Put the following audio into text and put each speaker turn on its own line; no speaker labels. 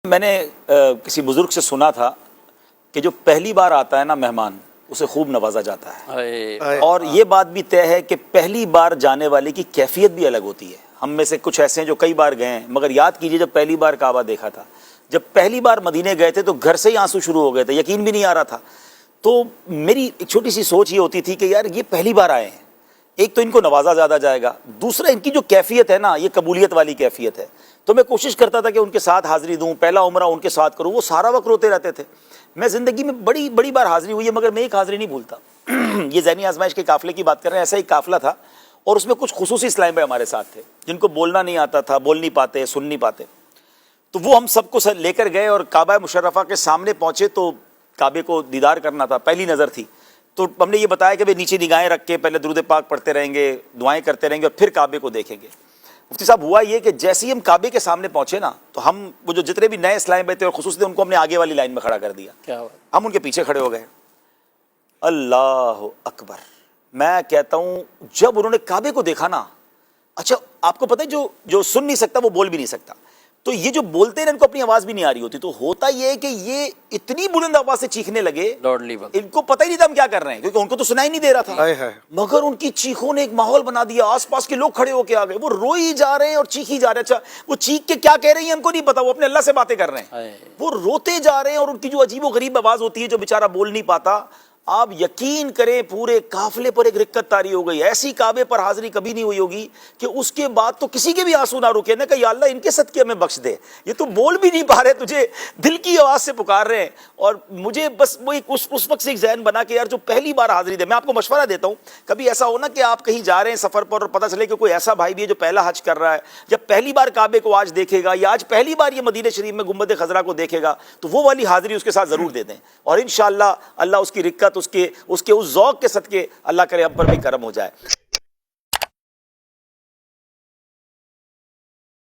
میں نے کسی بزرگ سے سنا تھا کہ جو پہلی بار آتا ہے نا مہمان اسے خوب نوازا جاتا ہے، اور یہ بات بھی طے ہے کہ پہلی بار جانے والے کی کیفیت بھی الگ ہوتی ہے۔ ہم میں سے کچھ ایسے ہیں جو کئی بار گئے ہیں، مگر یاد کیجئے جب پہلی بار کعبہ دیکھا تھا، جب پہلی بار مدینے گئے تھے تو گھر سے ہی آنسو شروع ہو گئے تھے، یقین بھی نہیں آ رہا تھا۔ تو میری ایک چھوٹی سی سوچ یہ ہوتی تھی کہ یار یہ پہلی بار آئے ہیں، ایک تو ان کو نوازا زیادہ جائے گا، دوسرا ان کی جو کیفیت ہے نا یہ قبولیت والی کیفیت ہے۔ تو میں کوشش کرتا تھا کہ ان کے ساتھ حاضری دوں، پہلا عمرہ ان کے ساتھ کروں۔ وہ سارا وقت روتے رہتے تھے۔ میں زندگی میں بڑی بار حاضری ہوئی ہے مگر میں ایک حاضری نہیں بھولتا۔ یہ ذہنی آزمائش کے قافلے کی بات کر رہے ہیں، ایسا ہی قافلہ تھا اور اس میں کچھ خصوصی اسلام بھائی ہمارے ساتھ تھے جن کو بولنا نہیں آتا تھا، بول نہیں پاتے، سن نہیں پاتے۔ تو وہ ہم سب کو لے کر گئے اور کعبہ مشرفہ کے سامنے پہنچے تو کعبے کو دیدار کرنا تھا، پہلی نظر تھی۔ تو ہم نے یہ بتایا کہ نیچے نگاہیں رکھ کے پہلے درود پاک پڑھتے رہیں گے، دعائیں کرتے رہیں گے اور پھر کعبے کو دیکھیں گے۔ مفتی صاحب ہوا یہ کہ جیسے ہی ہم کعبے کے سامنے پہنچے نا تو ہم وہ جو جتنے بھی نئے اسلام بھائی تھے اور خصوصاً ان کو ہم نے آگے والی لائن میں کھڑا کر دیا، ہم ان کے پیچھے کھڑے ہو گئے۔ اللہ اکبر! میں کہتا ہوں جب انہوں نے کعبے کو دیکھا نا، اچھا آپ کو پتہ ہے جو سن نہیں سکتا وہ بول بھی نہیں سکتا، تو یہ جو بولتے ہیں ان کو اپنی آواز بھی نہیں آ رہی ہوتی، تو ہوتا یہ ہے کہ یہ اتنی بلند آواز سے چیخنے لگے، ان کو پتہ ہی نہیں تھا ہم کیا کر رہے ہیں کیونکہ ان کو تو سنائی نہیں دے رہا تھا، مگر ان کی چیخوں نے ایک ماحول بنا دیا، آس پاس کے لوگ کھڑے ہو کے آ گئے، وہ روئی جا رہے ہیں اور چیخی جا رہے ہیں۔ اچھا وہ چیخ کے کیا کہہ رہی ہیں ہم کو نہیں پتا، وہ اپنے اللہ سے باتیں کر رہے ہیں، وہ روتے جا رہے ہیں اور ان کی جو عجیب و غریب آواز ہوتی ہے جو بیچارہ بول نہیں پاتا، آپ یقین کریں پورے قافلے پر ایک رکت طاری ہو گئی۔ ایسی کعبے پر حاضری کبھی نہیں ہوئی ہوگی کہ اس کے بعد تو کسی کے بھی آنسو نہ رکے نا کہ یا اللہ ان کے صدقے ہمیں بخش دے، یہ تو بول بھی نہیں پا رہے، تجھے دل کی آواز سے پکار رہے ہیں۔ اور مجھے بس وہ اس وقت سے ایک ذہن بنا کہ یار جو پہلی بار حاضری دے، میں آپ کو مشورہ دیتا ہوں کبھی ایسا ہو نا کہ آپ کہیں جا رہے ہیں سفر پر اور پتہ چلے کہ کوئی ایسا بھائی بھی ہے جو پہلا حج کر رہا ہے، جب پہلی بار کعبے کو آج دیکھے گا یا آج پہلی بار یہ مدینہ شریف میں گنبد خضرا کو دیکھے گا تو وہ والی حاضری اس کے ساتھ ضرور دے دیں، اور انشاءاللہ اللہ اس کی رکت اس کے ذوق کے صدقے اللہ کرے ہم پر بھی کرم ہو جائے۔